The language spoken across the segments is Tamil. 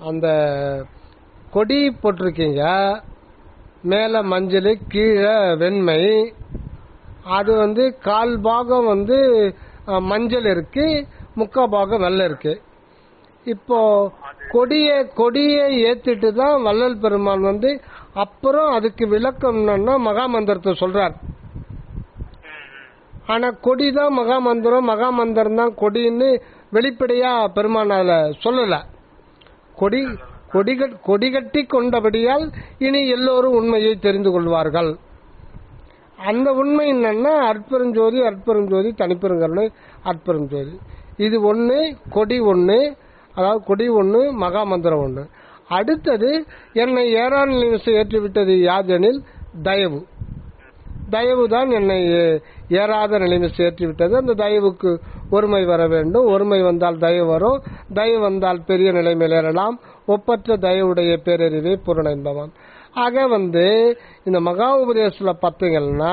அந்த கொடி போட்டிருக்கீங்க, மேலே மஞ்சள் கீழே வெண்மை. அது கால் பாகம் மஞ்சள் இருக்கு, முக்கால் பாகம் வெள்ளை இருக்கு. இப்போ கொடியை ஏத்திட்டு தான் வள்ளல் பெருமான் அப்புறம் அதுக்கு விளக்கம் என்னன்னா மகாமந்திரத்தை சொல்றார். ஆனா கொடிதான் மகாமந்திரம், மகாமந்திரம் தான் கொடின்னு வெளிப்படையா பெருமான் அதுல சொல்லல. கொடி கட்டி கொண்டபடியால் இனி எல்லோரும் உண்மையை தெரிந்து கொள்வார்கள். அந்த உண்மை என்னன்னா அற்பெருஞ்சோதி, அற்பெருஞ்சோதி, தனிப்பெருங்கருணை, அற்பெருஞ்சோதி. இது ஒண்ணு, கொடி ஒண்ணு, அதாவது கொடி ஒண்ணு, மகாமந்திரம் ஒண்ணு. அடுத்தது என்னை ஏறான் நிமிஷம் ஏற்றிவிட்டது யாதெனில் தயவு. தயவு தான் என்னை ஏறாத நிலைமை ஏற்றிவிட்டது. அந்த தயவுக்கு ஒருமை வர வேண்டும். ஒருமை வந்தால் தயவு வரும். தயவு வந்தால் பெரிய நிலைமையில் ஏறலாம். ஒப்பற்ற தயவுடைய பேரறிவே பூரண இன்பமாம். ஆக இந்த மகா உபதேசத்துல பார்த்தீங்கன்னா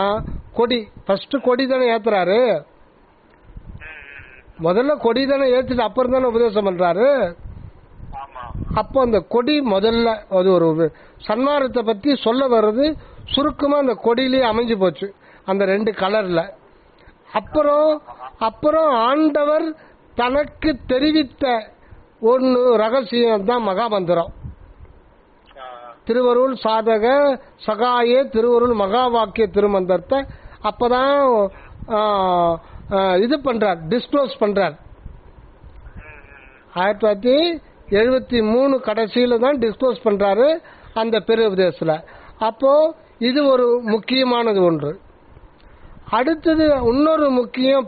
கொடி ஃபர்ஸ்ட் கொடி தானே ஏத்துறாரு. முதல்ல கொடி தானே ஏத்துட்டு அப்புறம் தானே உபதேசம் பண்றாரு. அப்போ அந்த கொடி முதல்ல அது ஒரு சன்மார்க்கத்தை பத்தி சொல்ல வர்றது சுருக்கமா அந்த கொடியிலேயே அமைஞ்சு போச்சு, அந்த 2 கலர்ல. அப்புறம் ஆண்டவர் தனக்கு தெரிவித்த ஒன்னு ரகசியம் தான் மகாமந்திரம். திருவருள் சாதக சகாயே திருவருள் மகா வாக்கிய திருமந்திரத்தை அப்பதான் இது பண்றார், டிஸ்க்ளோஸ் பண்றார். 1973 கடைசியில தான் டிஸ்க்ளோஸ் பண்றாரு அந்த பேருபதேசத்துல. அப்போ இது ஒரு முக்கியமானது ஒன்று. அடுத்தது இன்னொரு முக்கியம்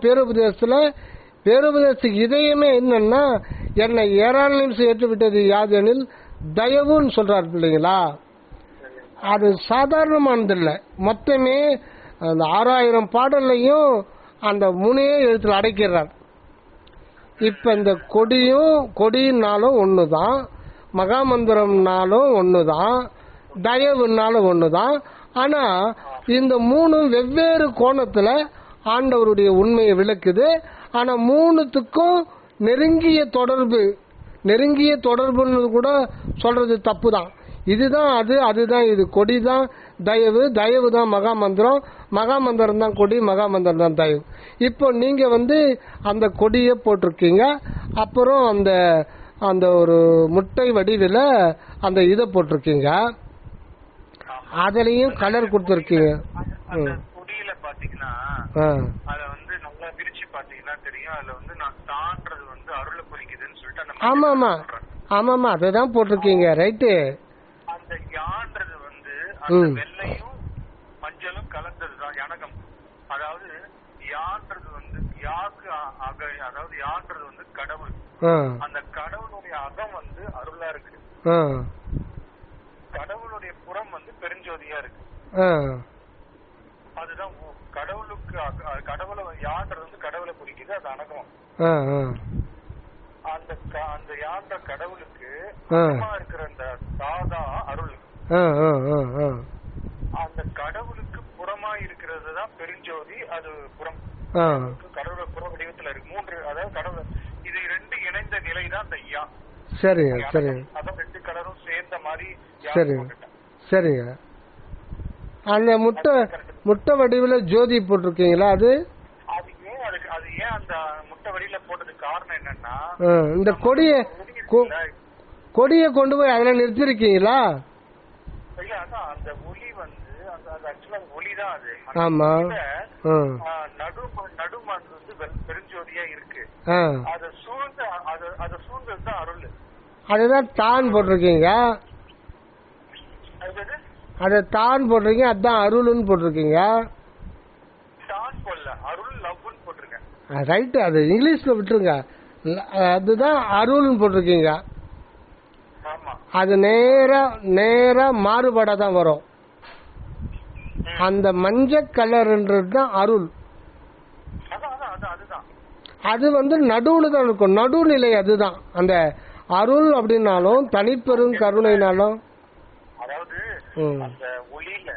பேருபதேசத்துக்கு இதயமே என்னன்னா என்னை ஏறான நிமிஷம் ஏற்றுவிட்டது யாதெனில் தயவுன்னு சொல்றாரு பிள்ளைங்களா. அது சாதாரணமானது இல்லை. மொத்தமே அந்த 6000 பாடல்லையும் அந்த 3 எழுத்துல அடைக்கிறார். இப்ப இந்த கொடினாலும் ஒண்ணுதான், மகாமந்திரம்னாலும் ஒண்ணுதான், தயவுனாலும் ஒண்ணுதான். ஆனா இந்த 3 வெவ்வேறு கோணத்துல ஆண்டவருடைய உண்மையை விளக்குது. ஆனா 3த்துக்கும் நெருங்கிய தொடர்புன்னு கூட சொல்றது தப்பு தான். இதுதான் அதுதான் இது. கொடிதான் தயவு தான் மகாமந்திரம், மகாமந்திரம் தான் கொடி, மகாமந்திரம் தான் தயவு. இப்போ நீங்க அந்த கொடியை போட்டிருக்கீங்க, அப்புறம் அந்த ஒரு முட்டை வடிவில் அந்த இதை போட்டிருக்கீங்க, அதுலயும் கலர் கொடுத்துருக்கீங்க. கொடியில பாத்தீங்கன்னா நல்லா பிரிச்சு பாத்தீங்கன்னா தெரியும். அதுல நான் தாண்டது அருளை குறிக்குதுன்னு சொல்லிட்டு ஆமாமா அதான் போட்டிருக்கீங்க. ரைட்டு. அந்த யான்றது அந்த வெள்ளையும் மஞ்சளும் கலந்ததுதான் யனகம். அதாவது யான்றது யாக்கு அதாவது யான்றது கடவுள். அந்த கடவுளுடைய அகம் அருளா இருக்கு. கடவுளுடைய புறம் பெருஞ்சோதியா இருக்கு. அதுதான் கடவுளுக்கு கடவுளை யான்றது கடவுளை குறிக்குது. அது அனகம். அந்த யான்ற கடவுளுக்கு இருக்கிற அந்த தாதா அருள். அந்த கடவுளுக்கு புறமா இருக்கிறது தான் பெருஞ்சோதி. அது புறம் கடவுள புற வடிவத்துல இருக்கு. 3 அதாவது கடவுள் இது 2 இணைந்த நிலை தான் அந்த யா. சரிங்க சரிங்க. அதான் 2 கலரும் சேர்ந்த மாதிரி. சரிங்க. அந்த முட்டை வடிவில் ஜோதி போட்டிருக்கீங்களா? அது ஏன் அந்த முட்டை வடிவில போட்டதுக்கு காரணம் என்னன்னா இந்த கொடியை கொண்டு போய் அதுல நிறுத்திருக்கீங்களா? இல்ல, அதான் அந்த ஒளி ஆக்சுவலா ஒளிதான் அது. ஆமா. நடுமான் பெருஞ்சோதியா இருக்கு. அதை சூழ்ந்தது தான் அருள். அதுதான் தான் போட்டிருக்கீங்க. அதை தான் போட்டிருக்கீங்க, அதுதான் அருள்னு போட்டிருக்கீங்க. தான் போடல, அருள் லவ்னு போட்டிருக்கேன். ரைட்டு, அது இங்கிலீஷ்ல விட்டுருங்க. அதுதான் அருள்னு போட்டிருக்கீங்க. அது நேரா மாறுபாடாதான் வரும். அந்த மஞ்சள் கலர்ன்றது தான் அருள். அது நடுவுல தான் இருக்கும், நடுநிலை. அதுதான் அந்த அருள் அப்படின்னாலும் தனிப்பெரும் கருணைனாலும். அதாவது அந்த ஒளியில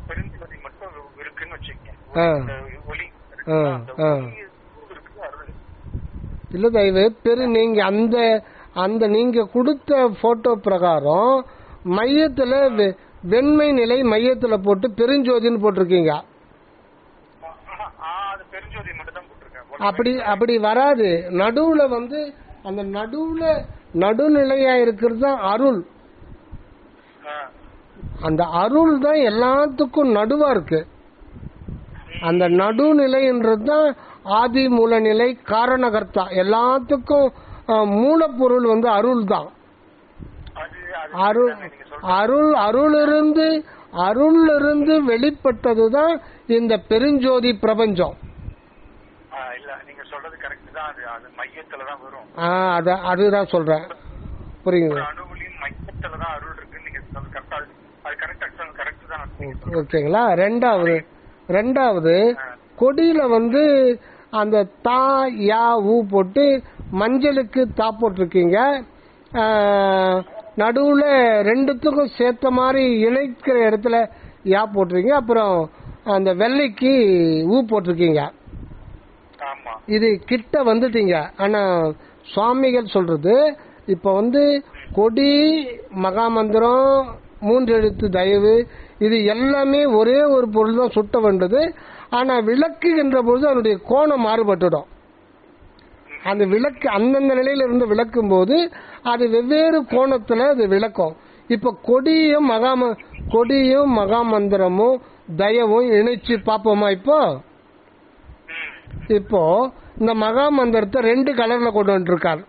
பெருஞ்சோதி மட்டும் இருக்குன்னு வச்சுக்கோங்க. ஒளி இல்ல தயவு பெரு நீங்க அந்த நீங்க கொடுத்த போட்டோ பிரகாரம் மையத்துல வெண்மை நிலை மையத்துல போட்டு பெருஞ்சோதின்னு போட்டிருக்கீங்க. அது பெருஞ்சோதி மட்டும் தான் போட்டிருக்கேன். அப்படி வராது. நடுவுல அந்த நடுநிலையா இருக்கிறது தான் அருள். அந்த அருள் தான் எல்லாத்துக்கும் நடுவா இருக்கு. அந்த நடுநிலைன்றது தான் ஆதி மூலநிலை காரணகர்த்தா. எல்லாத்துக்கும் மூலப்பொருள் அருள் தான். அருளிலிருந்து வெளிப்பட்டதுதான் இந்த பெருஞ்சோதி பிரபஞ்சம். அதுதான் சொல்றேன். புரியுங்களா? ஓகேங்களா? ரெண்டாவது கொடியில அந்த தா யா ஊ போட்டு மஞ்சளுக்கு தா போட்டிருக்கீங்க. நடுவுல ரெண்டுத்துக்கும் சேர்த்த மாதிரி இணைக்கிற இடத்துல யா போட்டிருக்கீங்க. அப்புறம் அந்த வெள்ளைக்கு ஊ போட்டிருக்கீங்க. இது கிட்ட வந்துட்டீங்க. ஆனா சுவாமிகள் சொல்றது இப்ப கொடி மகாமந்திரம் 3 எழுத்து தயவு இது எல்லாமே ஒரே ஒரு பொருள் தான் சுட்ட வேண்டது. ஆனா விளக்குகின்ற பொழுது அதனுடைய கோணம் மாறுபட்டுடும். அந்த விளக்கு அந்தந்த நிலையில இருந்து விளக்கும் போது அது வெவ்வேறு கோணத்துல அது விளக்கும். இப்ப கொடியும் மகாமந்திரமும் தயவும் இணைச்சு பாப்போமா? இப்போ இந்த மகாமந்திரத்தை 2 கலர்ல கொண்டு வந்துருக்கார்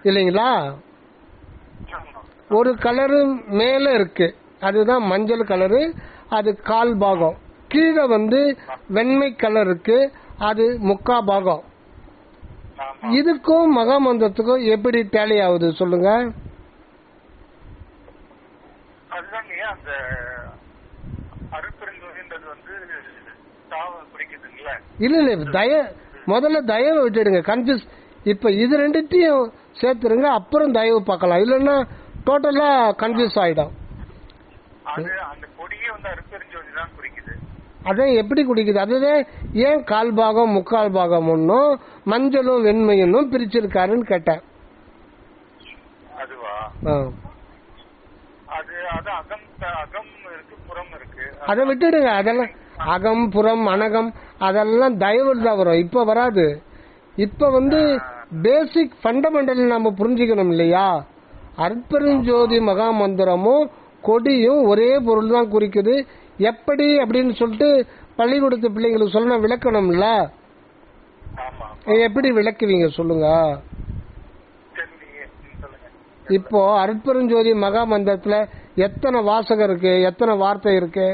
இல்லைங்களா? ஒரு கலரு மேல இருக்கு, அதுதான் மஞ்சள் கலரு, அது கால் பாகம். கீழே வெண்மை கலர் இருக்கு, அது முக்கா பாகம். இதுக்கும் மகாமந்திரத்துக்கும் எப்படி டேலி ஆகுது சொல்லுங்க? இல்ல முதல்ல தயவை விட்டுடுங்க, கன்ஃபியூஸ். இப்ப இது ரெண்டுத்தையும் சேர்த்துருங்க, அப்புறம் தயவு பார்க்கலாம். இல்லன்னா டோட்டலா கன்ஃபியூஸ் ஆயிடும். அதான் எப்படி குடிக்குது? அதுதான் ஏன் கால் பாகம் முக்கால் பாகம் ஒன்னும் மஞ்சளும் வெண்மையும் பிரிச்சிருக்காருன்னு கேட்டேன். அதை விட்டுடுங்க. அதெல்லாம் அகம் புறம் அனகம் அதெல்லாம் தயவு தான் வரும், இப்ப வராது. இப்ப பேசிக் ஃபண்டமெண்டல் நம்ம புரிஞ்சுக்கணும் இல்லையா? அற்பெருஞ்சோதி மகாமந்திரமும் கொடியும் ஒரே பொருள் தான் குறிக்குது. எப்படி அப்படின்னு சொல்லிட்டு பள்ளிக்கூடத்து பிள்ளைங்களுக்கு சொல்ல விளக்கணும்ல. எப்படி விளக்குவீங்க சொல்லுங்க? இப்போ அற்பெருஞ்சோதி மகாமந்திரத்துல எத்தனை வாசகம் இருக்கு, எத்தனை வார்த்தை இருக்கு?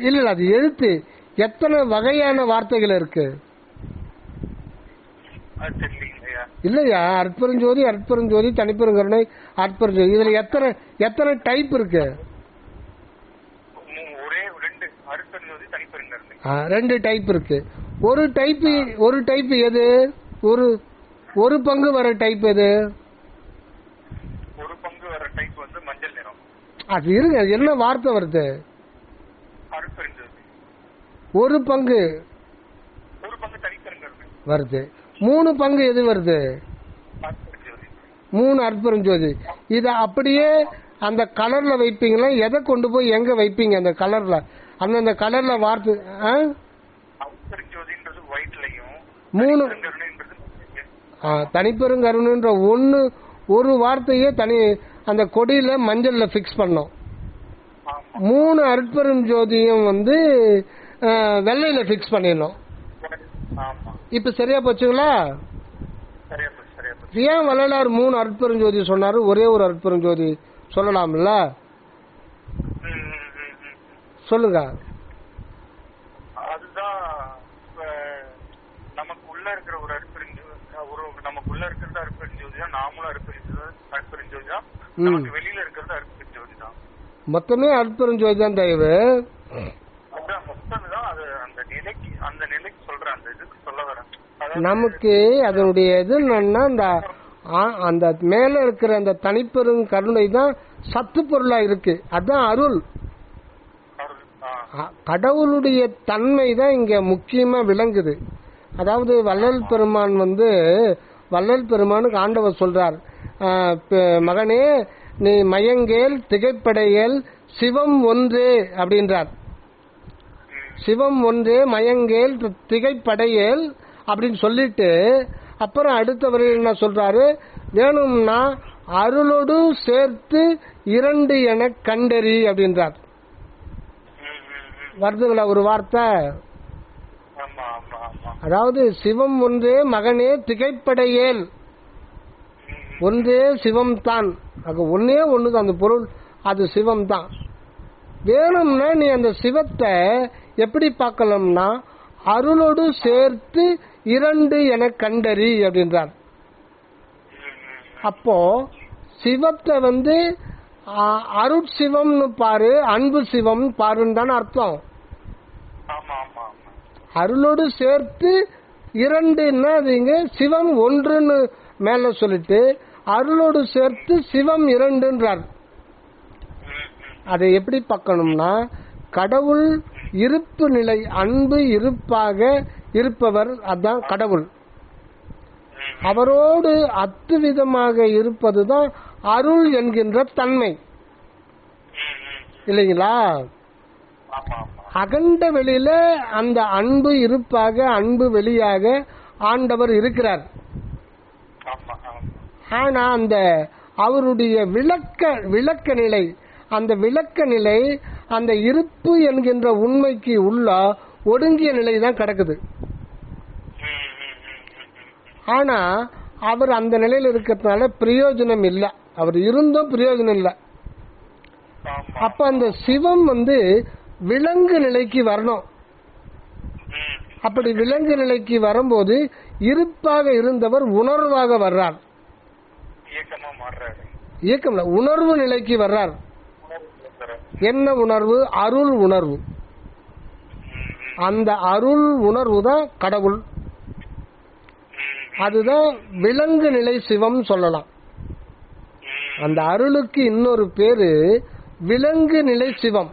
இல்ல அது எழுத்து. எத்தனை வகையான வார்த்தைகள் இருக்கு இல்லையா? அற்பெருஞ்சோதி தனிப்பெருங்கருணை அற்பெருஞ்சோதி, இதுல எத்தனை டைப் இருக்கு? 2 டைப் இருக்கு. ஒரு டைப் எது? ஒரு பங்கு வர டைப் எது? அது இருங்க, என்ன வார்த்தை வருது? ஒரு பங்கு வருது. 3 பங்கு எது வருது? 3 அற்பெருஞ்சோதி. இத அப்படியே அந்த கலர்ல வைப்பீங்களா? எதை கொண்டு போய் எங்க வைப்பீங்க? அந்த கலர்ல அந்த கலர்ல வார்த்தை 3 தனிப்பெருங்கருணைன்ற ஒரு வார்த்தையே தனி அந்த கொடியில மஞ்சள்ல பிக்ஸ் பண்ணோம். 3 அற்பெருஞ்சோதியும் வெள்ளையில பிக்ஸ் பண்ணிடணும். இப்ப சரியா போச்சுங்களா? ஏன் வள்ளலார் 3 அற்பெருஞ்சோதி சொன்னாரு, ஒரே ஒரு அற்பெருஞ்சோதி சொல்லலாம்ல? சொல்லுங்க. அதுதான் நமக்குள்ள இருக்கிற ஒரு நமக்குள்ள இருக்கிறது அற்பெருஞ்சோதி தான், நாமளும் அற்பெருஞ்சோதி தான், நமக்கு வெளியில இருக்கிறது அற்பெருஞ்சோதி தான். மொத்தமே அற்பெருஞ்சோதி தான் தயவு. நமக்கு அதனுடைய இது என்னன்னா அந்த மேல இருக்கிற அந்த தனிப்பெரும் கருணை தான் சத்து பொருளா இருக்கு. அதான் அருள். கடவுளுடைய தன்மை தான் இங்க முக்கியமா விளங்குது. அதாவது வள்ளல் பெருமானுக்கு ஆண்டவர் சொல்றார், மகனே நீ மயங்கேல் திகைப்படையேல் சிவம் ஒன்றே அப்படின்றார். சிவம் ஒன்றே மயங்கேல் திகைப்படையேல் அப்படின்னு சொல்லிட்டு அப்புறம் அடுத்தவர் என்ன சொல்றாரு, வேணும்னா அருளோடு சேர்த்து 2 என கண்டறி அப்படின்றார். வருதுங்களா ஒரு வார்த்தை? அதாவது சிவம் ஒன்றே மகனே திகைப்படையேல், ஒன்றே சிவம் தான், ஒன்னே ஒண்ணுதான் அந்த பொருள், அது சிவம் தான். வேணும்னா நீ அந்த சிவத்தை எப்படி பார்க்கலாம்னா அருளோடு சேர்த்து 2 என கண்டறி அப்படின்றார். அப்போ சிவத்தை அருட்சிவம்னு பாரு, அன்பு சிவம் பாருன்னு தானே அர்த்தம். அருளோடு சேர்த்து 2ன்னா அதுங்க சிவம் 1ன்னு மேல சொல்லிட்டு அருளோடு சேர்த்து சிவம் 2ன்றார். அதை எப்படி பார்க்கணும்னா கடவுள் இருப்பு நிலை, அன்பு இருப்பாக இருப்பவர், அதான் கடவுள். அவரோடு அத்துவிதமாக இருப்பதுதான் அருள் என்கின்ற தன்மை இல்லைங்களா? அகண்ட வெளியில அந்த அன்பு இருப்பாக, அன்பு வெளியாக ஆண்டவர் இருக்கிறார். ஆனா அந்த அவருடைய விளக்க நிலை, அந்த விளக்க நிலை அந்த இருப்பு என்கின்ற உண்மைக்கு உள்ள ஒடுங்கிய நிலை தான் கிடக்குது. ஆனா அவர் அந்த நிலையில் இருக்கிறதுனால பிரயோஜனம் இல்லை, அவர் இருந்தும் பிரயோஜனம் இல்லை. அப்ப அந்த சிவம் விலங்கு நிலைக்கு வரணும். அப்படி விலங்கு நிலைக்கு வரும்போது இருப்பாக இருந்தவர் உணர்வாக வர்றார். இயக்கம் உணர்வு நிலைக்கு வர்றார். என்ன உணர்வு? அருள் உணர்வு. அந்த அருள் உணர்வு தான் கடவுள். அதுதான் விலங்கு நிலை சிவம் சொல்லலாம். அந்த அருளுக்கு இன்னொரு பேரு விலங்கு நிலை சிவம்.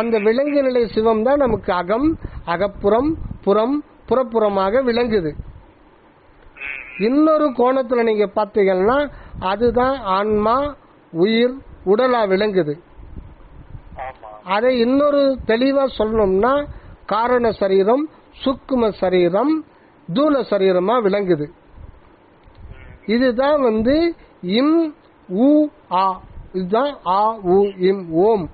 அந்த விலங்கு நிலை சிவம் தான் நமக்கு அகம், அகப்புறம், புறம், புறப்புறமாக விளங்குது. இன்னொரு கோணத்துல நீங்க பாத்தீங்கன்னா அதுதான் ஆன்மா, உயிர், உடலா விளங்குது. அதை இன்னொரு தெளிவா சொல்லணும்னா காரண சரீரம், சூக்கும சரீரம், தூல சரீரமா விளங்குது. இதுதான் இம் உ ஆ, இதுதான் ஆ உ இம் ஓம்.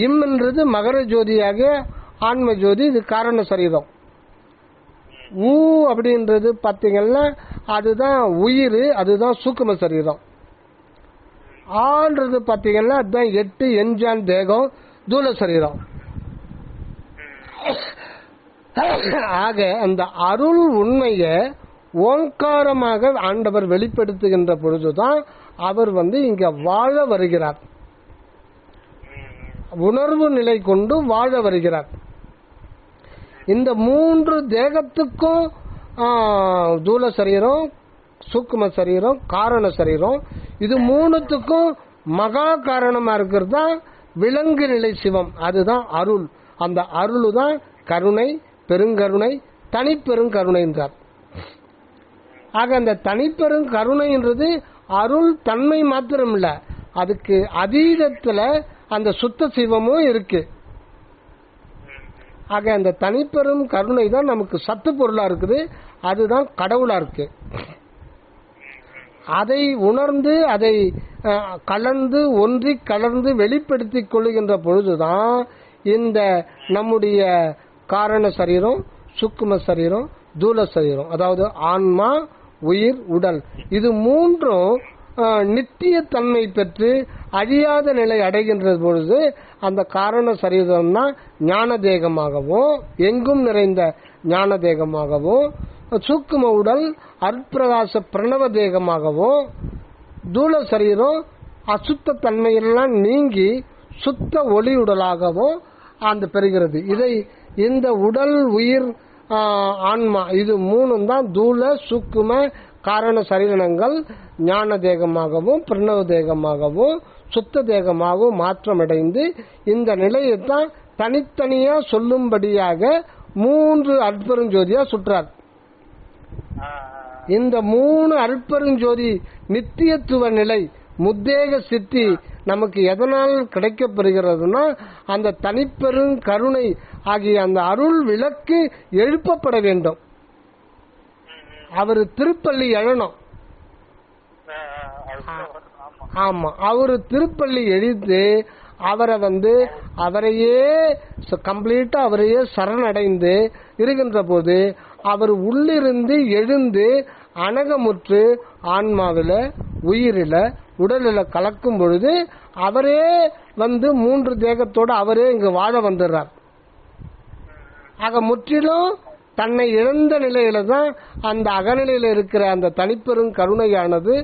இம்ன்றது மகர ஜோதியாக ஆன்ம ஜோதி, இது காரண சரீரம். ஊ அப்படின்றது பாத்தீங்கன்னா அதுதான் உயிர், அதுதான் சூக்கும சரீரம். ஆன்றது பாத்தீங்கன்னா அதுதான் 8 எஞ்சான் தேகம், தூல சரீரம். ஆக அந்த அருள் உண்மைய ஓங்காரமாக ஆண்டவர் வெளிப்படுத்துகின்ற பொழுதுதான் அவர் இங்க வாழ வருகிறார். உணர்வு நிலை கொண்டு வாழ வருகிறார். இந்த 3 தேகத்துக்கும் தூல சரீரம், சூக்கும சரீரம், காரண சரீரம், இது 3த்துக்கும் மகா காரணமா இருக்கிறது தான் விலங்கு நிலை சிவம். அதுதான் அருள். அந்த அருள் தான் கருணை, பெருங்கருணை, தனிப்பெருங்கருணை என்றார். ஆக அந்த தனிப்பெருங்கருணைன்றது அருள் தன்மை மாத்திரம் இல்ல, அதுக்கு அதீதத்துல அந்த சுத்த சிவமும் இருக்கு. ஆக அந்த தனிப்பெரும் கருணை தான் நமக்கு சத்து பொருளா இருக்குது, அதுதான் கடவுளா இருக்கு. அதை உணர்ந்து அதை கலந்து ஒன்றி கலந்து வெளிப்படுத்திக் கொள்ளுகின்ற பொழுதுதான் இந்த நம்முடைய காரண சரீரம், சூக்கும சரீரம், தூல சரீரம், அதாவது ஆன்மா, உயிர், உடல், இது 3ம் நித்திய தன்மை பெற்று அழியாத நிலை அடைகின்ற பொழுது அந்த காரண சரீரம் தான் ஞான தேகமாகவும், எங்கும் நிறைந்த ஞான தேகமாகவும், சூக்கும உடல் அற்பிரகாச பிரணவ தேகமாகவும், தூல சரீரம் அசுத்த தன்மையெல்லாம் நீங்கி சுத்த ஒளி உடலாகவும் அந்த பெறுகிறது. இதை இந்த உடல், உயிர், ஆன்மா, இது 3ம் தான் தூல சூக்கும காரண சரீரங்கள் ஞான தேகமாகவும் பிரணவ தேகமாகவும் சுத்த தேகமாகவும் மாற்றமடைந்து இந்த நிலையைத்தான் தனித்தனியா சொல்லும்படியாக 3 அற்பெருஞ்சோதியா சுற்றார். இந்த 3 அற்பெருஞ்சோதி நித்தியத்துவ நிலை முத்தேக சித்தி நமக்கு எதனால் கிடைக்கப்பெறுகிறதுனா அந்த தனிப்பெரும் கருணை ஆகிய அந்த அருள் விளக்கு எழுப்பப்பட வேண்டும். அவர் திருப்பள்ளி எழணும். ஆமா, அவரு திருப்பள்ளி எழுந்து அவரை அவரையே கம்ப்ளீட்டா அவரையே சரணடைந்து இருக்கின்ற போது அவர் உள்ளிருந்து எழுந்து அனகமுற்று ஆன்மாவில உயிரில உடலில கலக்கும் பொழுது அவரே 3 தேகத்தோடு அவரே இங்கு வாழ வந்துடுறார். ஆக முற்றிலும் தன்னை இழந்த நிலையில தான் அந்த அகநிலையில இருக்கிற அந்த தனிப்பெரும் கருணையானது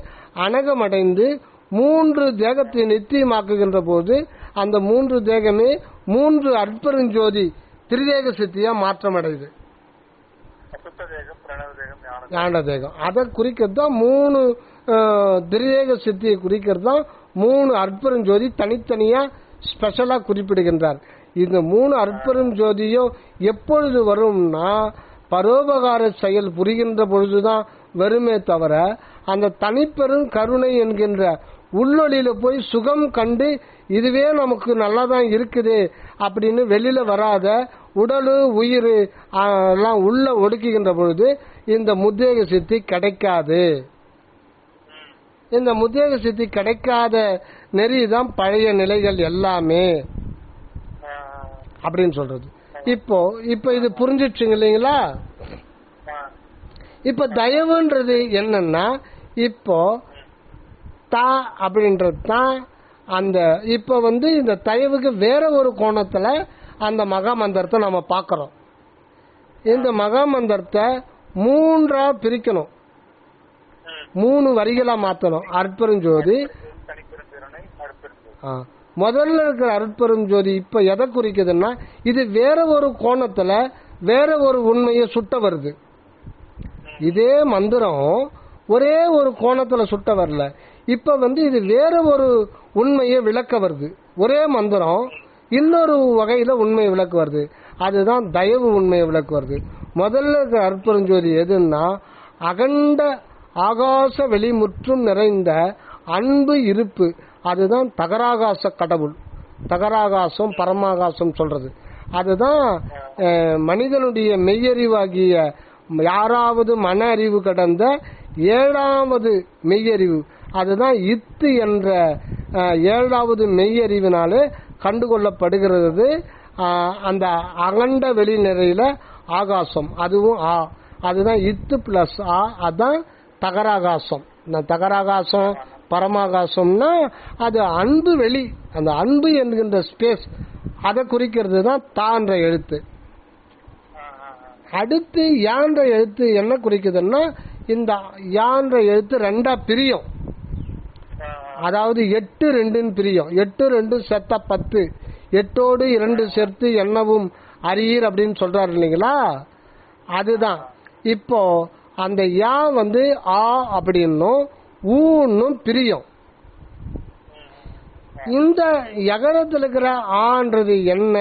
அனகமடைந்து 3 தேகத்தை நித்தியமாக்குகின்ற போது அந்த 3 தேகமே 3 அற்பெருஞ்சோதி திரிதேக சித்தியா மாற்றமடையுது. ஞான தேகம் அதை குறிக்கிறதுதான் 3 திரிதேக சித்தியை குறிக்கிறதுதான் 3 அற்பெருஞ்சோதி தனித்தனியா ஸ்பெஷலா குறிப்பிடுகின்றார். இந்த 3 அற்பெருஞ்சோதியும் எப்பொழுது வரும்னா பரோபகார செயல் புரிகின்ற பொழுதுதான் வருமே தவிர அந்த தனிப்பெரும் கருணை என்கின்ற உள்ளொளியில போய் சுகம் கண்டு இதுவே நமக்கு நல்லாதான் இருக்குது அப்படின்னு வெளியில வராத உடலு உயிர் எல்லாம் உள்ள ஒடுக்குகின்ற பொழுது இந்த முத்தேக சித்தி கிடைக்காது. இந்த முத்தேக சித்தி கிடைக்காத நெறிதான் பழைய நிலைகள் எல்லாமே அப்படின்னு சொல்றது. இப்போ இது புரிஞ்சிடுச்சுங்க இல்லைங்களா? இப்ப தயவுன்றது என்னன்னா இப்போ தா அப்படின்றது தான் அந்த இப்ப இந்த தயவுக்கு வேற ஒரு கோணத்துல அந்த மகா மந்திரத்தை நம்ம பார்க்கிறோம். இந்த மகா மந்திரத்தை 3ஆ பிரிக்கணும், 3 வரிகளா மாத்தணும். அற்பெருஞ்சோதி முதல்ல இருக்கிற அற்பெருஞ்சோதி இப்ப எதை குறிக்குதுன்னா இது வேற ஒரு கோணத்துல வேற ஒரு உண்மையை சுட்ட வருது. இதே மந்திரம் ஒரே ஒரு கோணத்துல சுட்ட வரல. இப்ப இது வேற ஒரு உண்மையை விளக்க வருது. ஒரே மந்திரம் இன்னொரு வகையில உண்மையை விளக்க வருது. அதுதான் தயவு உண்மையை விளக்க வருது. முதல்ல இருக்கிற அற்பெருஞ்சோதி எதுன்னா அகண்ட ஆகாச வெளிமுற்றும் நிறைந்த அன்பு இருப்பு. அதுதான் தகராகாச கடவுள். தகராகாசம் பரமாகாசம் சொல்றது அதுதான் மனிதனுடைய மெய்யறிவாகிய யாராவது மன அறிவு கடந்த 7வது மெய்யறிவு. அதுதான் இத்து என்ற 7வது மெய்யறிவினாலே கண்டுகொள்ளப்படுகிறது. அந்த அகண்ட வெளி நிறையில ஆகாசம் அதுவும் அதுதான் இத்து பிளஸ் அதான் தகராகாசம். தகராகாசம் பரமாகாசம்னா அது அன்பு வெளி. அந்த அன்பு என்கின்ற ஸ்பேஸ் அதை குறிக்கிறது தான் தான்ற எழுத்து. அடுத்து யான்ற எழுத்து என்ன குறிக்குதுன்னா இந்த யான்ற எழுத்து 2ஆ பிரியும். அதாவது 8 2 பிரியும். 8 2 செத்த 10 8ஓடு 2 சேர்த்து என்னவும் அரியர் அப்படின்னு சொல்றாரு இல்லைங்களா? அதுதான் இப்போ அந்த யா ஆ அப்படின்னும் ஊன்னும் பிரியும். இந்த யகரத்தில் இருக்கிற ஆன்றது என்ன,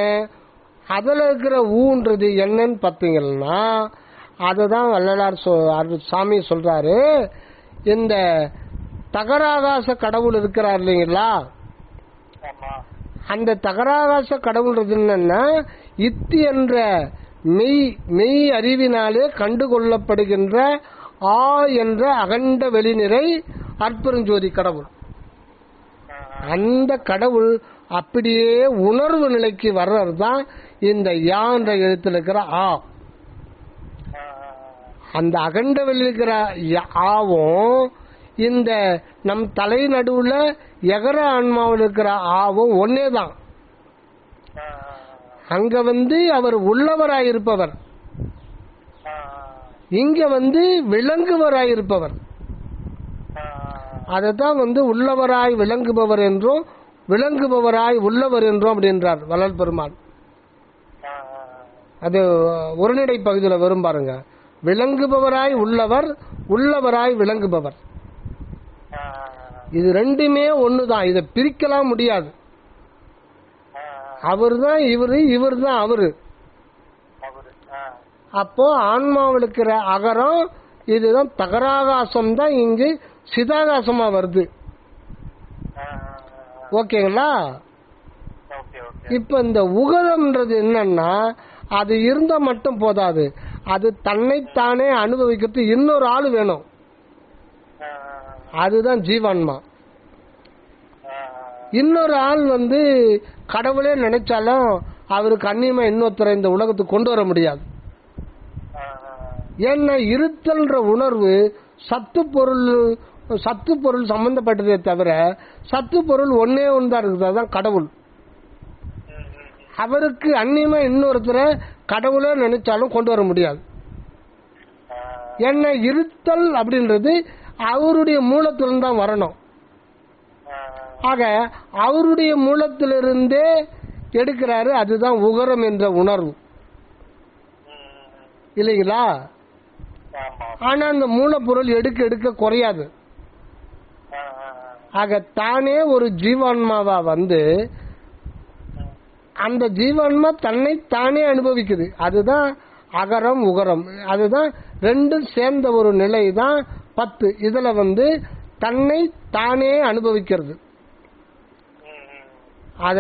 அதுல இருக்கிற ஊன்றது என்னன்னு பாத்தீங்கன்னா அதுதான் வள்ளலார் சாமி சொல்றாரு. இந்த தகராகாச கடவுள் இருக்கிறார் இல்லைங்களா? அந்த தகராகாச கடவுள்ன்றது என்னன்னா இத்தி என்ற மெய் அறிவினாலே கண்டுகொள்ளப்படுகின்ற ஆ என்ற அகண்ட வெளிநிறை அற்பெருஞ்சோதி கடவுள். அந்த கடவுள் அப்படியே உணர்வு நிலைக்கு வர்றதுதான் இந்த யா என்ற எழுத்துல இருக்கிற ஆ. அந்த அகண்ட வெளியில் இருக்கிற ஆவும் இந்த நம் தலை நடுவுல எகர ஆன்மாவில் இருக்கிற ஆவும் ஒன்னேதான். அங்க அவர் உள்ளவராயிருப்பவர், இங்க விளங்குவராயிருப்பவர். அததான் உள்ளவராய் விளங்குபவர் என்றும் விளங்குபவராய் உள்ளவர் என்றும் அப்படின்றார் வள்ளல் பெருமான். அது ஒருநிலை பகுதியில் வரும் பாருங்க. விளங்குபவராய் உள்ளவர், உள்ளவராய் விளங்குபவர். இது ரெண்டுமே ஒண்ணுதான். இதை பிரிக்கலாம் முடியாது. அவர் தான் இவரு, இவர் தான் அவரு. அப்போ ஆன்மாவில் இருக்கிற அகரம் இதுதான் தகராகாசம் தான் இங்கு சிதாகாசமா வருது. ஓகேங்களா? இப்ப இந்த உகரம்ன்றது என்னன்னா அது இருந்தா மட்டும் போதாது, அது தன்னைத்தானே அனுபவிக்கிறது இன்னொரு ஆள் வேணும். அதுதான் ஜீவான்மா. இன்னொரு ஆள் கடவுளே நினைச்சாலும் அவருக்கு அந்நியமா இன்னொருத்தரை இந்த உலகத்துக்கு கொண்டு வர முடியாது. ஏன்னா இருத்தல்ன்ற உணர்வு சத்து பொருள் சம்பந்தப்பட்டதே தவிர சத்து பொருள் ஒன்னே ஒன்றுதான் இருக்குது, அதுதான் கடவுள். அவருக்கு அந்நியமா இன்னொருத்தரை கடவுளே நினைச்சாலும் கொண்டு வர முடியாது. ஏன்னா இருத்தல் அப்படின்றது அவருடைய மூலத்திலிருந்து தான் வரணும். ஆக அவருடைய மூலத்திலிருந்தே எடுக்கிறாரு, அதுதான் உகரம் என்ற உணர்வு இல்லைங்களா? ஆனா அந்த மூலப்பொருள் எடுக்க எடுக்க குறையாது. ஆக தானே ஒரு ஜீவான்மாவா அந்த ஜீவான்மா தன்னை தானே அனுபவிக்குது. அதுதான் அகரம் உகரம். அதுதான் ரெண்டும் சேர்ந்த ஒரு நிலை தான் 10. இதுல தன்னை தானே அனுபவிக்கிறது. அத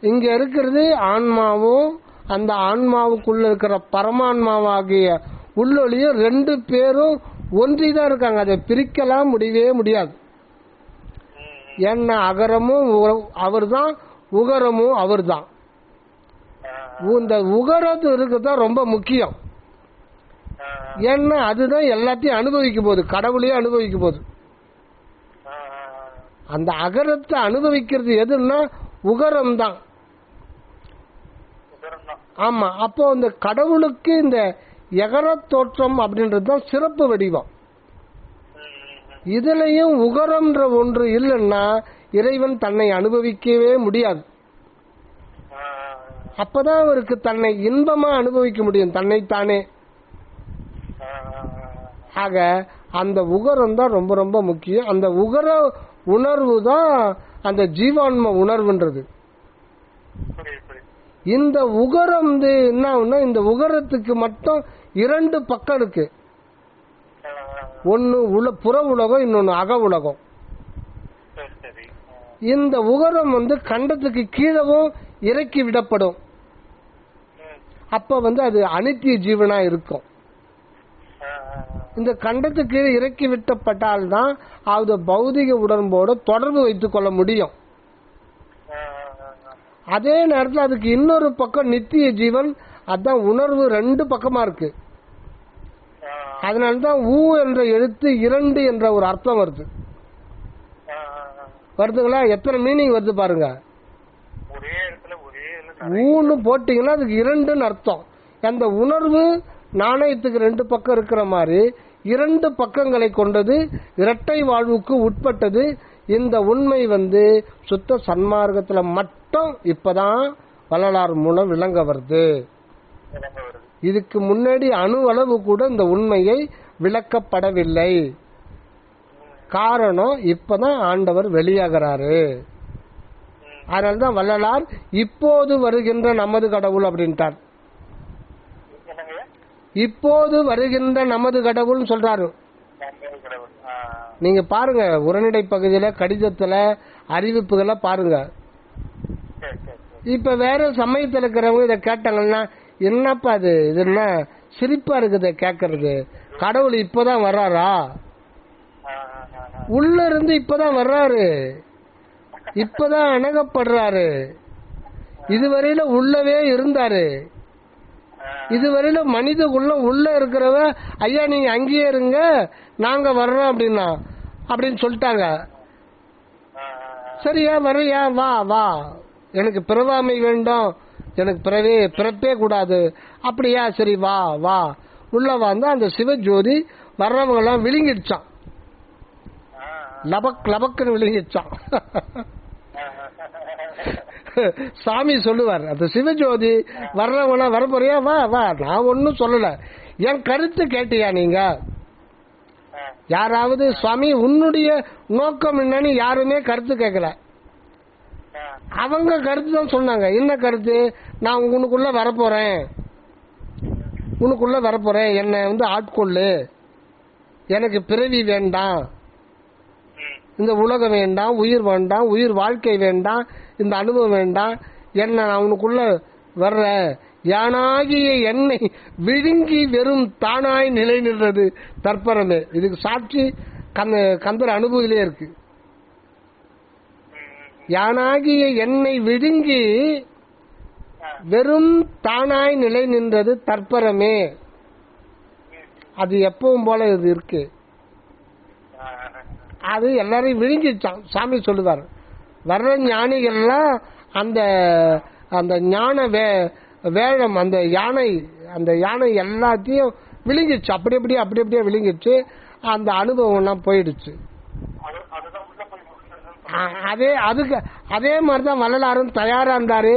இங்க இருக்கிறது ஆன்மாவும் அந்த ஆன்மாவுக்குள்ள இருக்கிற பரமான்மாவாகிய உள்ளொளியும் 2 பேரும் ஒன்றிதான் இருக்காங்க. அதை பிரிக்கலாம் முடியவே முடியாது. ஏன்னா அகரமும் அவர் தான், உகரமும் அவர் தான். இந்த உகரத்து இருக்குதான் ரொம்ப முக்கியம். ஏன்னா அதுதான் எல்லாத்தையும் அனுபவிக்கும் போது, கடவுளையே அனுபவிக்கும் போது. அந்த அகரத்தை அனுபவிக்கிறது எதுன்னா உகரம் தான். ஆமா. அப்போ இந்த கடவுளுக்கு இந்த எகர தோற்றம் அப்படின்றது தான் சிறப்பு வடிவம். இதுலயும் உகரம்ன்ற ஒன்று இல்லைன்னா இறைவன் தன்னை அனுபவிக்கவே முடியாது. அப்பதான் அவருக்கு தன்னை இன்பமா அனுபவிக்க முடியும், தன்னைத்தானே. ஆக அந்த உகரம் தான் ரொம்ப ரொம்ப முக்கியம். அந்த உகர உணர்வு தான் அந்த ஜீவான்ம உணர்வுன்றது. இந்த உகரம் என்ன, இந்த உகரத்துக்கு மட்டும் 2 பக்கம் இருக்கு. ஒன்னு புற உலகம், இன்னொன்னு அக உலகம். இந்த உகரம் கண்டத்துக்கு கீழவும் இறக்கி விடப்படும். அப்ப அது அனித்திய ஜீவனா இருக்கும். இந்த கண்டத்துக்கு இறக்கி விட்டப்பட்டால்தான் அது பௌதிக உடம்போட தொடர்பு வைத்துக் கொள்ள முடியும். அதே நேரத்தில் அதுக்கு இன்னொரு பக்கம் நித்திய ஜீவன், அதான் உணர்வு 2 பக்கமா இருக்கு. அதனால்தான் ஊ என்ற எழுத்து 2 என்ற ஒரு அர்த்தம் வருதுங்களா? எத்தனை மீனிங் வருது பாருங்க. ஊன்னு போட்டீங்கன்னா அதுக்கு 2ன்னு அர்த்தம். அந்த உணர்வு நாணயத்துக்கு 2 பக்கம் இருக்கிற மாதிரி 2 பக்கங்களை கொண்டது, இரட்டை வாழ்வுக்கு உட்பட்டது. இந்த உண்மை சுத்த சன்மார்க்கத்துல மட்டும் இப்பதான் வள்ளலார் மூலம் விளங்க வருது. இதுக்கு முன்னாடி அணு அளவு கூட இந்த உண்மையை விளக்கப்படவில்லை. காரணம் இப்பதான் ஆண்டவர் வெளியாகிறாரு. அதனால்தான் வள்ளலார் இப்போது வருகின்ற நமது கடவுள் அப்படின்ட்டார். இப்போது வருகின்ற நமது கடவுள் சொல்றாரு. நீங்க பாருங்க, உரைநடை பகுதியில கடிதத்துல அறிவிப்புகளை பாருங்க. இப்ப வேற சமயத்துல இருக்கிறவங்க இதை கேட்டாங்கன்னா, என்னப்பா இது என்ன சிரிப்பா இருக்குது கேட்கறது, கடவுள் இப்பதான் வர்றாரா? உள்ள இருந்து இப்பதான் வர்றாரு, இப்பதான் அணுகப்படுறாரு. இதுவரையில உள்ளவே இருந்தாரு. இதுவரையில மனித உள்ள இருக்கிறவ, ஐயா நீங்க அங்கேயே இருங்க நாங்க வர்றோம் அப்படின்னு சொல்லிட்டாங்க. சரியா, வரையா, வா வா, எனக்கு பிறவாமை வேண்டும், எனக்கு பிறப்பே கூடாது. அப்படியா, சரி வா வா. உள்ள வந்து அந்த சிவஜோதி வர்றவங்க எல்லாம் விழுங்கிடுச்சான், லபக் லபக்குன்னு விழுங்கிடுச்சான். சாமி சொல்லுவார், அந்த சிவஜோதி வர்றவங்க வரப்போறியா, வா வா, நான் ஒன்னும் சொல்லல, என் கருத்து கேட்டியா நீங்க? யாராவது சுவாமி உன்னுடைய நோக்கம் என்னன்னு யாருமே கருத்து கேட்கல. அவங்க கருத்து தான் சொன்னாங்க. என்ன கருத்து? நான் உங்களுக்குள்ள வரப்போறேன், உனக்குள்ள வரப்போறேன், என்னை வந்து ஆட்கொள்ளு, எனக்கு பிறவி வேண்டாம், இந்த உலகம் வேண்டாம், உயிர் வேண்டாம், உயிர் வாழ்க்கை வேண்டாம், இந்த அனுபவம் வேண்டாம், என்ன நான் உனக்குள்ள வர்ற யானாகிய என்னை விழுங்கி வெறும் தானாய் நிலை நின்றது தற்பரமே. இதுக்கு சாட்சி கந்தர் அனுபவிலே இருக்கு. யானாகிய என்னை விழுங்கி வெறும் தானாய் நிலை நின்றது தற்பரமே. அது எப்பவும் போல இது இருக்கு. அது எல்லாரையும் விழுங்கிச்சான். சாமி சொல்லுவார், வர்ற ஞானிகள்லாம் அந்த அந்த ஞான வேழம், அந்த யானை எல்லாத்தையும் விழுங்கிச்சு. அப்படி அப்படியே விழுங்கிச்சு. அந்த அனுபவம்லாம் போயிடுச்சு. அதே மாதிரிதான் வள்ளலாரும் தயாரா இருந்தாரு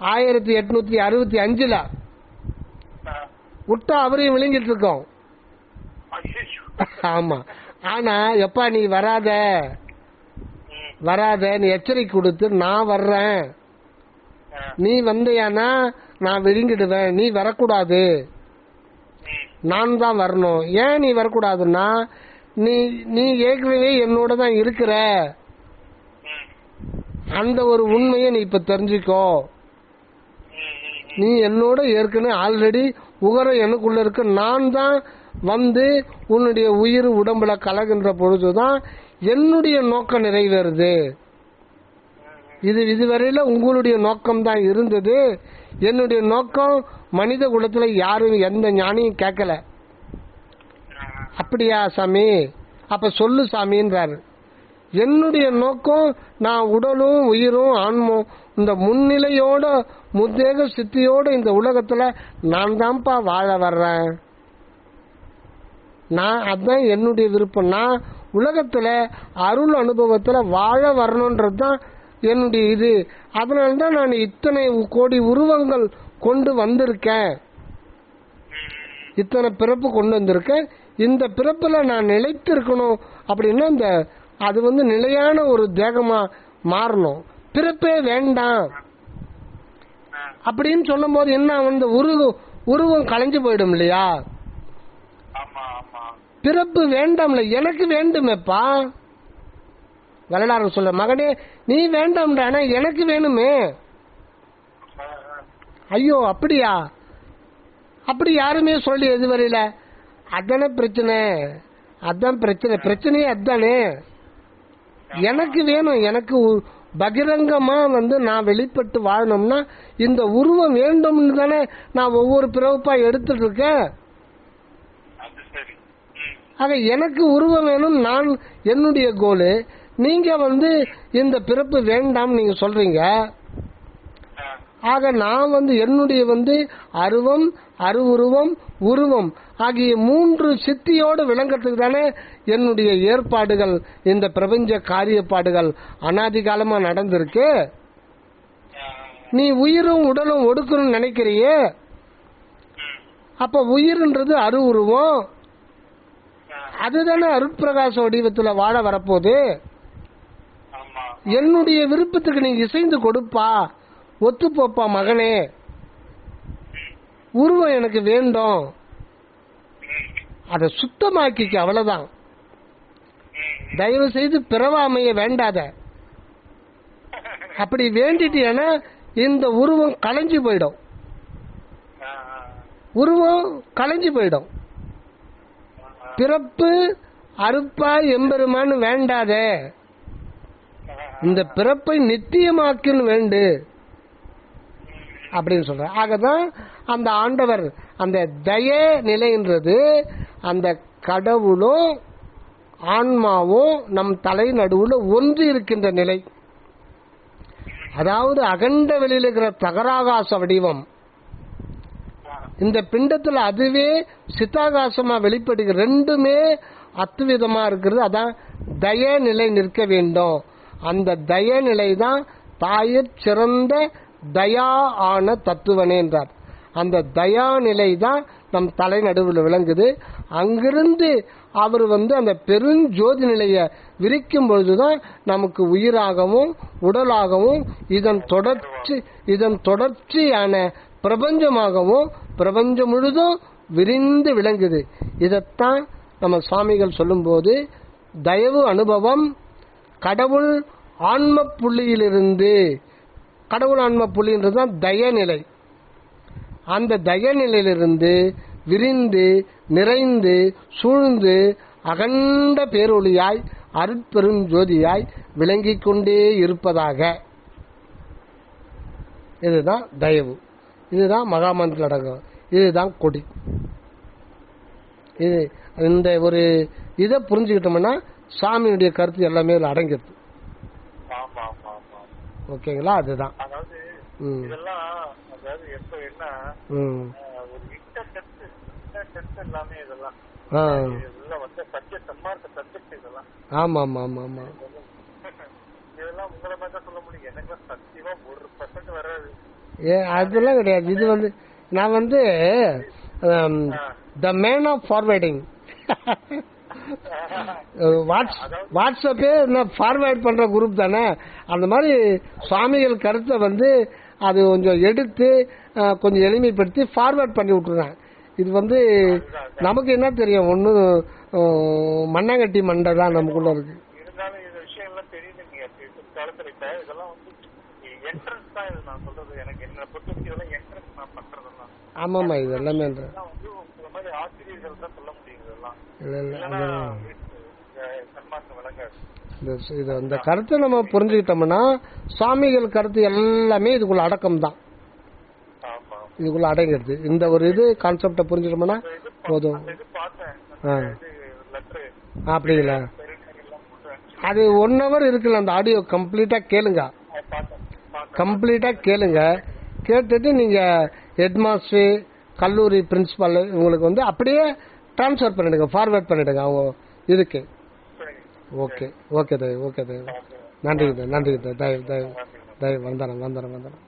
1865 விட்டா அவரையும் விழுங்கிட்டு இருக்கோம். ஆமா. ஆனா எப்பா நீ வராத நீ எச்சரிக்கை கொடுத்து, நான் வர்றேன், நீ வந்தியானா நான் விழுங்கிடுவேன், நீ வரக்கூடாது, நான் தான் வரணும். ஏன் நீ வரக்கூடாதுன்னா, நீ ஏற்கனவே என்னோட தான் இருக்கிற, அந்த ஒரு உண்மையை நீ இப்ப தெரிஞ்சுக்கோ. நீ என்னோட ஏற்கனவே ஆல்ரெடி உகரம் எனக்குள்ள இருக்கு. நான் தான் வந்து உன்னுடைய உயிர் உடம்புல கலகின்ற பொழுதுதான் என்னுடைய நோக்கம் நிறைவேறுது. இதுவரையில உங்களுடைய நோக்கம் தான் இருந்தது. என்னுடைய நோக்கம் மனித குலத்துல யாரும் எந்த ஞானியும் கேட்கல. அப்படியா சாமி? அப்ப சொல்லு சாமின்றாரு. என்னுடைய நோக்கம் நான் உடலும் உயிரும் ஆன்மம் இந்த முன்னிலையோட முத்தேக சித்தியோட இந்த உலகத்துல நான் தான்ப்பா வாழ வர்றேன். அதுதான் என்னுடைய விருப்பம். நான் உலகத்துல அருள் அனுபவத்துல வாழ வரணும்ன்றதுதான் என்னுடைய இது. அதனால்தான் நான் இத்தனை கோடி உருவங்கள் கொண்டு வந்திருக்கேன், இத்தனை பிறப்பு கொண்டு வந்திருக்கேன். இந்த பிறப்புல நான் நிலைத்து இருக்கணும் அப்படின்னா அது வந்து நிலையான ஒரு தேகமா மாறணும். பிறப்பே வேண்டாம் அப்படின்னு சொல்லும் போது என்ன, வந்து உருவம் கலைஞ்சு போயிடும் இல்லையா? பிறப்பு வேண்டாம்ல, எனக்கு வேண்டுமேப்பா. வள்ளலார் சொல்ல, மகனே நீ வேண்டாம்டா, எனக்கு வேணுமே. ஐயோ அப்படியா? அப்படி யாருமே சொல்லி எதுவரையில? அதானே பிரச்சனை, அதான் பிரச்சனையே அதானே. எனக்கு வேணும், எனக்கு பகிரங்கமா வந்து நான் வெளிப்பட்டு வாழணும்னா இந்த உருவம் வேண்டும்னு தானே நான் ஒவ்வொரு பிறப்பா எடுத்துட்டு இருக்கேன். ஆக எனக்கு உருவம் வேணும், நான் என்னுடைய கோலு. நீங்க வந்து இந்த பிறப்பு வேண்டாம் நீங்க சொல்றீங்க. ஆக நான் வந்து என்னுடைய வந்து அருவம், அருவுருவம், உருவம் ஆகிய 3 சித்தியோடு விளங்கறதுக்கு தானே என்னுடைய ஏற்பாடுகள், இந்த பிரபஞ்ச காரியப்பாடுகள் அனாதி காலமா நடந்திருக்கு. நீ உயிரும் உடலும் ஒடுக்கணும்னு நினைக்கிறியே, அப்ப உயிர்ன்றது அருவுருவம், அதுதானே அருட்பிரகாச வடிவத்துல வாழ வரப்போகுது. என்னுடைய விருப்பத்துக்கு நீ இசைந்து கொடுப்பா, ஒத்துப்போப்பா மகனே. உருவம் எனக்கு வேண்டும், அதை சுத்தமாக்கிக்க, அவ்வளவுதான். தயவு செய்து பிறவாமைய வேண்டாத. அப்படி வேண்டிட்டேன்னா இந்த உருவம் கலைஞ்சு போயிடும், உருவம் கலைஞ்சு போயிடும். பிறப்பு அறுப்பா எம்பெருமான்னு வேண்டாத, இந்த பிறப்பை நித்தியமாக்குன்னு வேண்டு அப்படின்னு சொல்ற. ஆகதான் அந்த ஆண்டவர் அந்த தய நிலைன்றது அந்த கடவுளும் ஆன்மாவும் நம் தலை நடுவுல ஒன்று இருக்கின்ற நிலை. அதாவது அகண்ட வெளியில் இருக்கிற தகராகாச வடிவம் இந்த பிண்டத்துல அதுவே சித்தாகாசமா வெளிப்படுகிற, ரெண்டுமே அத்துவிதமா இருக்கிறது. அதான் தய நிலை நிற்க வேண்டும். அந்த தய நிலை தான் தாயிற் சிறந்த தயா ஆன தத்துவனே என்றார். அந்த தயா நிலை தான் நம் தலை நடுவில் விளங்குது. அங்கிருந்து அவர் வந்து அந்த பெருஞ்சோதி நிலையை விரிக்கும் பொழுதுதான் நமக்கு உயிராகவும் உடலாகவும் இதன் தொடர்ச்சியான பிரபஞ்சமாகவும் பிரபஞ்சம் முழுதும் விரிந்து விளங்குது. இதைத்தான் நம்ம சுவாமிகள் சொல்லும்போது தயவு அனுபவம் கடவுள் ஆன்ம புள்ளியிலிருந்து, கடவுள் ஆன்ம புள்ளின்றது தான் தயநிலை. அந்த தயநிலையிலிருந்து விரிந்து நிறைந்து சூழ்ந்து அகண்ட பேரொளியாய் அருட்பெரும் ஜோதியாய் விளங்கிக் கொண்டே இருப்பதாக. இதுதான் தயவு, இதுதான் மகாமந்திர அடங்கம், இதுதான் கொடி. இது இந்த ஒரு இதை புரிஞ்சுக்கிட்டோம்னா சாமியுடைய கருத்து எல்லாமே அடங்கிடுது. ஓகேங்களா? அதுதான் ஆமா ஆமா ஆமா ஆமா. அதெல்லாம் கிடையாது. இது நான் த மேன் ஆஃப் ஃபார்வேர்டிங். வாட்ஸ்அப்பே ஃபார்வேர்ட் பண்ற குரூப் தானே. அந்த மாதிரி சுவாமிகள் கருத்தை அது கொஞ்சம் எடுத்து கொஞ்சம் எளிமைப்படுத்தி ஃபார்வேர்ட் பண்ணி விட்டுருங்க. இது நமக்கு என்ன தெரியும், ஒன்னும் மண்ணாங்கட்டி மண்டை தான் நமக்குள்ள இருக்கு. ஆமாமா, இது எல்லாமே இந்த கருத்தை நம்ம புரிஞ்சுக்கிட்டோம்னா சுவாமிகள் கருத்து எல்லாமே இதுக்குள்ள அடக்கம் தான், இதுக்குள்ள அடங்கிடுது. இந்த ஒரு இது கான்செப்ட புரிஞ்சுட்டோம்னா போதும். அப்படிங்களா? அது 1 hour இருக்குல்ல, அந்த ஆடியோ கம்ப்ளீட்டா கேளுங்க, கம்ப்ளீட்டா கேளுங்க. கேட்டுட்டு நீங்க ஹெட்மாஸ்டர், கல்லூரி பிரின்சிபால் உங்களுக்கு அப்படியே டிரான்ஸ்ஃபர் பண்ணிடுங்க, ஃபார்வேர்ட் பண்ணிடுங்க அவங்க இதுக்கு. ஓகே ஓகே தயவு, ஓகே தயவு. நன்றி நன்றி. தயவு தயவு தயவு. வந்தனம் வந்தனம் வந்தனம்.